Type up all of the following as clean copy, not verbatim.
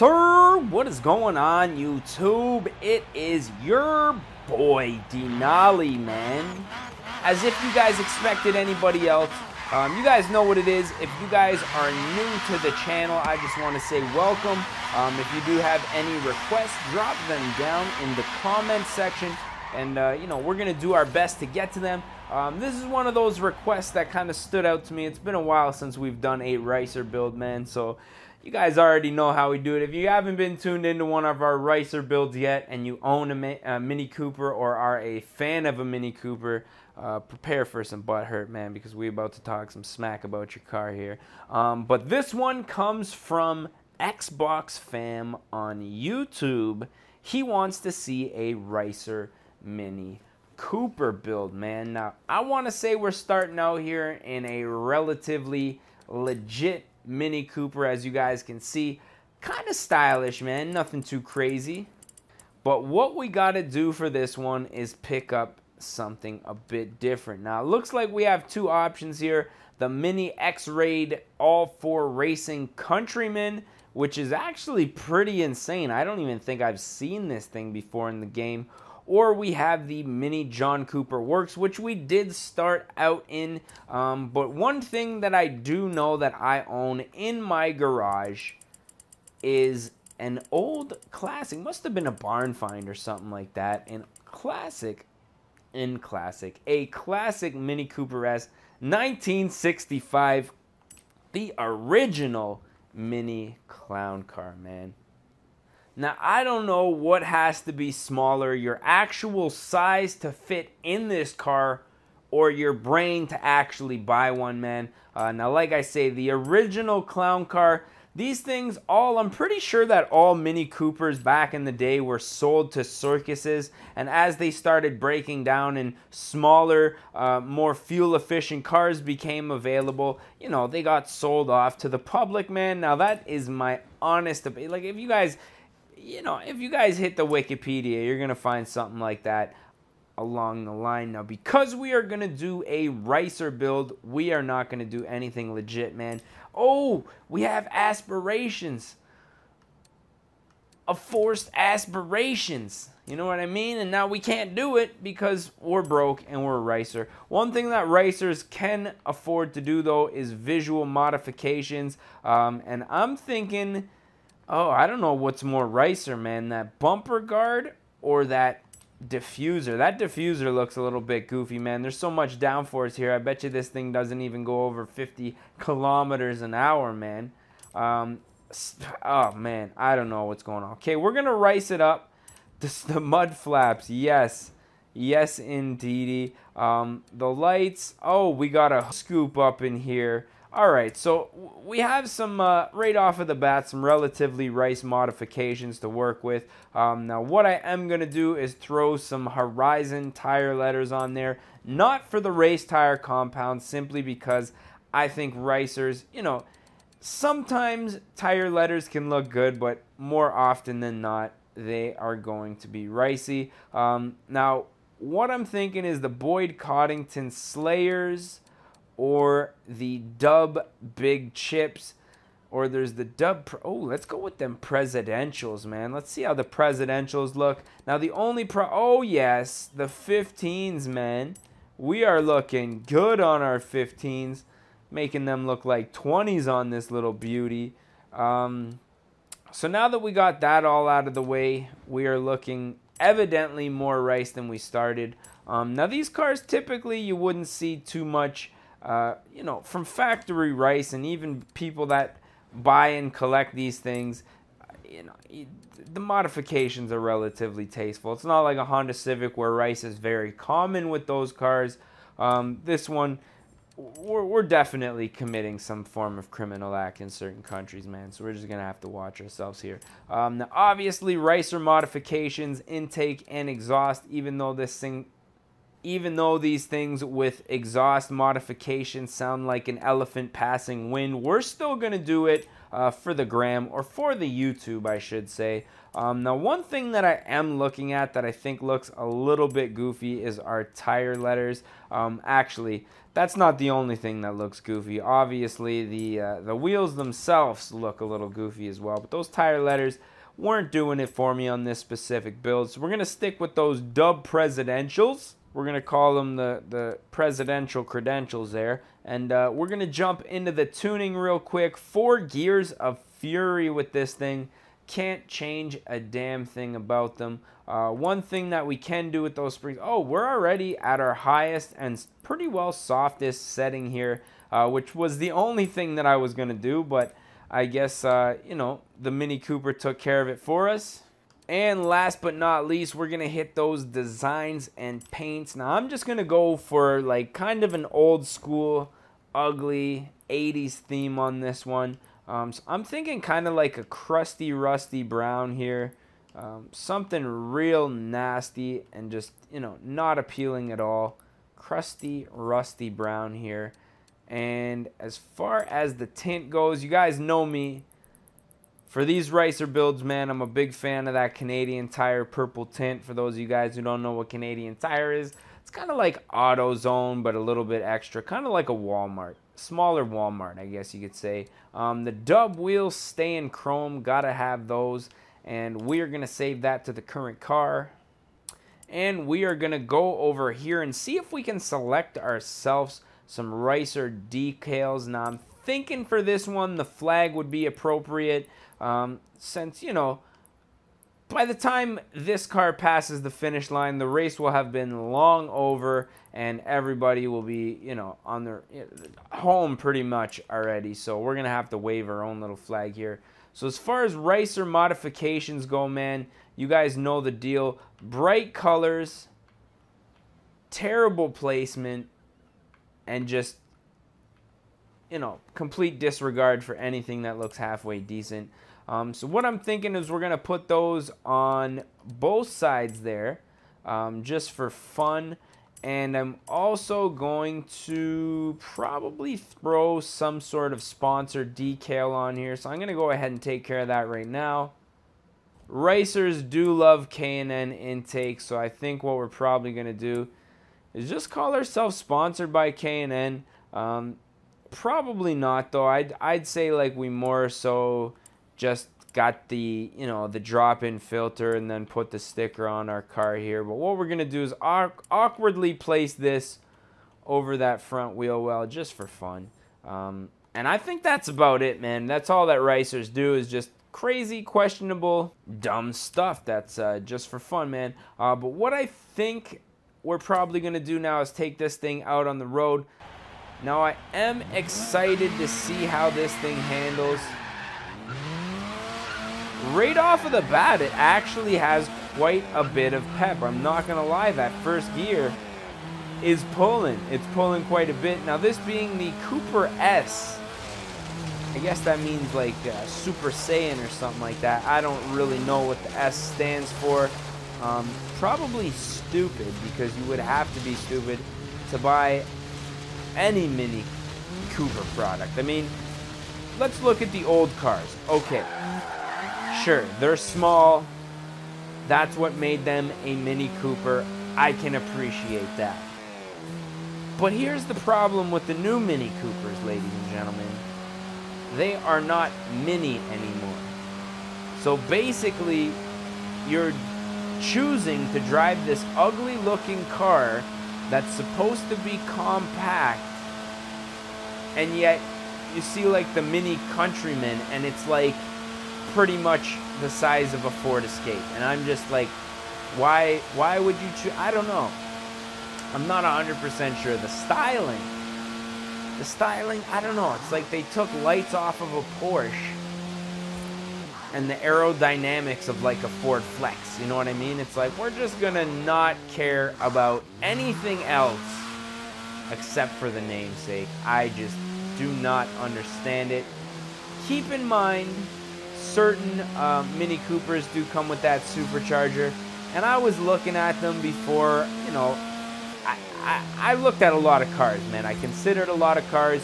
Sir, what is going on YouTube? It is your boy Denali, man. As if you guys expected anybody else. You guys know what it is. If you guys are new to the channel, I just want to say welcome. If you do have any requests, drop them down in the comment section, and you know, we're gonna do our best to get to them. This is one of those requests that kind of stood out to me. It's been a while since we've done a RICER build, man, so you guys already know how we do it. If you haven't been tuned into one of our RICER builds yet, and you own a Mini Cooper or are a fan of a Mini Cooper, prepare for some butt hurt, man, because we're about to talk some smack about your car here. But this one comes from Xbox Fam on YouTube. He wants to see a RICER Mini Cooper build, man. Now, I want to say we're starting out here in a relatively legit Mini Cooper, as you guys can see. Kind of stylish, man, nothing too crazy. But what we got to do for this one is pick up something a bit different. Now, it looks like we have two options here. The Mini X-Raid All-4 Racing Countryman, which is actually pretty insane. I don't even think I've seen this thing before in the game. Or we have the Mini John Cooper Works, which we did start out in. But one thing that I do know that I own in my garage is an old classic. Must have been a barn find or something like that. A classic Mini Cooper S 1965. The original Mini Clown Car, man. Now, I don't know what has to be smaller, your actual size to fit in this car or your brain to actually buy one, man. Now, like I say, the original clown car, these things all, I'm pretty sure that all Mini Coopers back in the day were sold to circuses, and as they started breaking down and smaller, more fuel-efficient cars became available, you know, they got sold off to the public, man. Now, that is my honest opinion. Like, if you guys... You know, if you guys hit the Wikipedia, you're going to find something like that along the line. Now, because we are going to do a RICER build, we are not going to do anything legit, man. Oh, we have aspirations. Of forced aspirations. You know what I mean? And now we can't do it because we're broke and we're RICER. One thing that RICERs can afford to do, though, is visual modifications. And I'm thinking... Oh, I don't know what's more RICER, man. That bumper guard or that diffuser. That diffuser looks a little bit goofy, man. There's so much downforce here. I bet you this thing doesn't even go over 50 kilometers an hour, man. Oh, man. I don't know what's going on. Okay, we're going to rice it up. The mud flaps. Yes. Yes, indeedy. The lights. Oh, we got a scoop up in here. Alright, so we have some, right off of the bat, some relatively RICE modifications to work with. Now, what I am going to do is throw some Horizon tire letters on there. Not for the race tire compound, simply because I think RICERs, you know, sometimes tire letters can look good, but more often than not, they are going to be ricey. Now, what I'm thinking is the Boyd Coddington Slayers, or the Dub Big Chips, or there's the Dub... Oh, let's go with them Presidentials, man. Let's see how the Presidentials look. Now, the only... Oh, yes, the 15s, man. We are looking good on our 15s, making them look like 20s on this little beauty. So now that we got that all out of the way, we are looking evidently more RICE than we started. Now, these cars, typically, you wouldn't see too much... you know, from factory RICE, and even people that buy and collect these things, you know, the modifications are relatively tasteful. It's not like a Honda Civic where RICE is very common with those cars. This one, we're definitely committing some form of criminal act in certain countries, man. So we're just going to have to watch ourselves here. Now, obviously, RICER modifications, intake, and exhaust, even though this thing even though these things with exhaust modifications sound like an elephant passing wind, we're still going to do it for the gram, or for the YouTube, I should say. Now, one thing that I am looking at that I think looks a little bit goofy is our tire letters. Actually, that's not the only thing that looks goofy. Obviously, the wheels themselves look a little goofy as well, but those tire letters weren't doing it for me on this specific build. So we're going to stick with those dub presidentials. We're going to call them the presidential credentials there. And we're going to jump into the tuning real quick. 4 gears of fury with this thing. Can't change a damn thing about them. One thing that we can do with those springs, oh, we're already at our highest and pretty well softest setting here, which was the only thing that I was going to do, but I guess, you know, the Mini Cooper took care of it for us. And last but not least, we're going to hit those designs and paints. Now, I'm just going to go for like kind of an old school, ugly 80s theme on this one. So I'm thinking kind of like a crusty, rusty brown here. Something real nasty and just, you know, not appealing at all. Crusty, rusty brown here. And as far as the tint goes, you guys know me. For these RICER builds, man, I'm a big fan of that Canadian Tire purple tint. For those of you guys who don't know what Canadian Tire is, it's kind of like AutoZone, but a little bit extra. Kind of like a Walmart. Smaller Walmart, I guess you could say. The dub wheels stay in chrome. Gotta have those. And we are going to save that to the current car. And we are going to go over here and see if we can select ourselves some RICER decals. Now, I'm thinking for this one, the flag would be appropriate. Since, you know, by the time this car passes the finish line, the race will have been long over and everybody will be, you know, on their home pretty much already. So we're going to have to wave our own little flag here. So as far as RICER modifications go, man, you guys know the deal. Bright colors, terrible placement, and just, you know, complete disregard for anything that looks halfway decent. So what I'm thinking is we're going to put those on both sides there, just for fun. And I'm also going to probably throw some sort of sponsored decal on here. So I'm going to go ahead and take care of that right now. RICERs do love K&N intake, so I think what we're probably going to do is just call ourselves sponsored by K&N. Probably not, though. I'd say like we more so just got the, you know, the drop-in filter and then put the sticker on our car here. But what we're going to do is awkwardly place this over that front wheel well, just for fun. And I think that's about it, man. That's all that RICERs do, is just crazy, questionable, dumb stuff. That's just for fun, man. But what I think we're probably going to do now is take this thing out on the road. Now, I am excited to see how this thing handles. Right off of the bat, it actually has quite a bit of pep. I'm not going to lie, that first gear is pulling. It's pulling quite a bit. Now, this being the Cooper S, I guess that means like Super Saiyan or something like that. I don't really know what the S stands for. Probably stupid, because you would have to be stupid to buy any Mini Cooper product. I mean, let's look at the old cars. Okay, sure, they're small. That's what made them a Mini Cooper. I can appreciate that. But here's the problem with the new Mini Coopers, ladies and gentlemen. They are not mini anymore. So basically, you're choosing to drive this ugly looking car that's supposed to be compact, and yet you see like the Mini Countryman and it's like pretty much the size of a Ford Escape. And I'm just like, why would you choose? I don't know. I'm not 100% sure. The styling, I don't know. It's like they took lights off of a Porsche and the aerodynamics of like a Ford Flex. You know what I mean? It's like, we're just gonna not care about anything else except for the namesake. I just do not understand it. Keep in mind, certain Mini Coopers do come with that supercharger, and I was looking at them before, you know, I looked at a lot of cars, man. I considered a lot of cars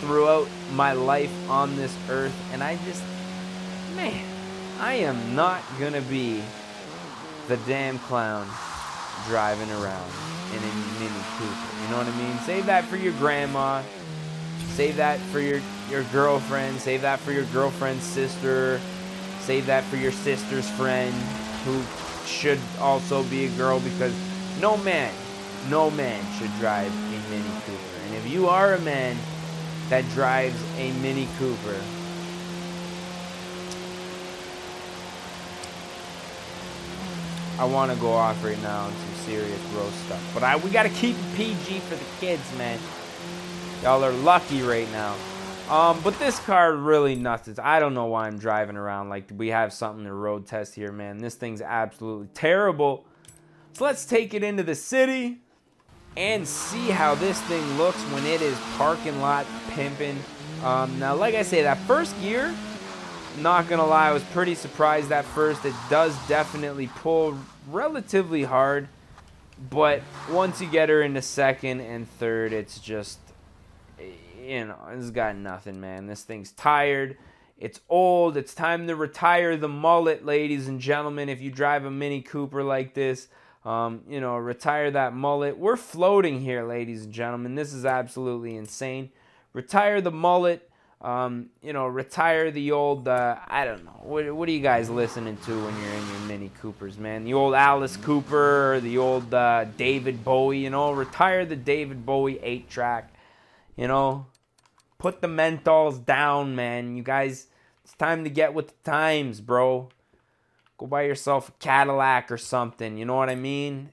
throughout my life on this earth, and I just, man, I am not gonna be the damn clown driving around in a Mini Cooper. You know what I mean? Save that for your grandma. Save that for your girlfriend. Save that for your girlfriend's sister. Save that for your sister's friend, who should also be a girl, because no man should drive a Mini Cooper. And if you are a man that drives a Mini Cooper, I want to go off right now on some serious roast stuff. But we got to keep it PG for the kids, man. Y'all are lucky right now. But this car really nuts. I don't know why I'm driving around like we have something to road test here, man. This thing's absolutely terrible. So let's take it into the city and see how this thing looks when it is parking lot pimping. Now, like I say, that first gear, not gonna lie, I was pretty surprised at first. It does definitely pull relatively hard, but once you get her into second and third, it's just, you know, it's got nothing, man. This thing's tired. It's old. It's time to retire the mullet, ladies and gentlemen. If you drive a Mini Cooper like this, you know, retire that mullet. We're floating here, ladies and gentlemen. This is absolutely insane. Retire the mullet. You know, retire the old, I don't know, what are you guys listening to when you're in your Mini Coopers, man? The old Alice Cooper, or the old David Bowie, you know, retire the David Bowie 8-track, you know, put the menthols down, man. You guys, it's time to get with the times, bro. Go buy yourself a Cadillac or something, you know what I mean?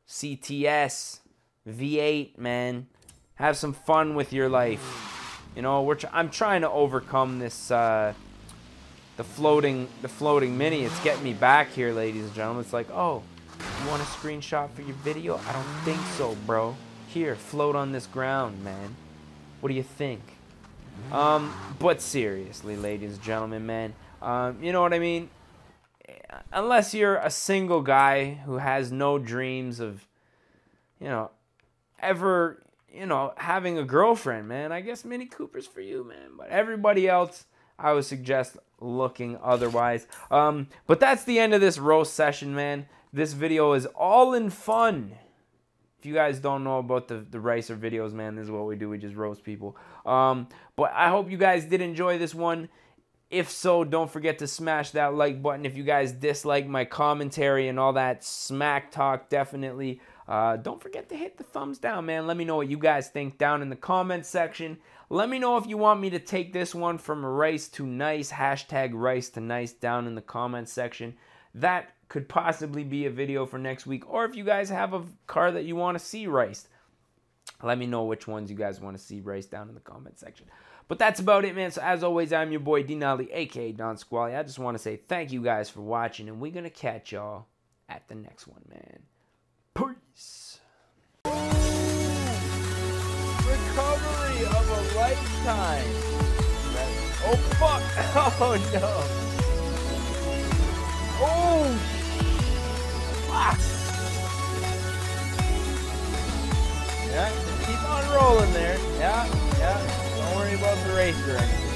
CTS, V8, man. Have some fun with your life. You know, I'm trying to overcome this, the floating Mini. It's getting me back here, ladies and gentlemen. It's like, oh, you want a screenshot for your video? I don't think so, bro. Here, float on this ground, man. What do you think? But seriously, ladies and gentlemen, man, you know what I mean? Unless you're a single guy who has no dreams of, you know, ever, you know, having a girlfriend, man, I guess Mini Cooper's for you, man. But everybody else, I would suggest looking otherwise. But that's the end of this roast session, man. This video is all in fun. If you guys don't know about the RICER videos, man, this is what we do. We just roast people. But I hope you guys did enjoy this one. If so, don't forget to smash that like button. If you guys dislike my commentary and all that smack talk, definitely don't forget to hit the thumbs down, man. Let me know what you guys think down in the comment section. Let me know if you want me to take this one from rice to nice, hashtag rice to nice down in the comment section. That could possibly be a video for next week. Or if you guys have a car that you want to see riced, let me know which ones you guys want to see riced down in the comment section. But that's about it, man. So as always, I'm your boy D-Nolly, a.k.a. Don Squally. I just want to say thank you guys for watching, and we're going to catch y'all at the next one, man. Peace. Recovery of a lifetime. Oh, fuck. Oh, no. Oh, fuck. Yeah, keep on rolling there. Yeah. Don't worry about the racer or anything.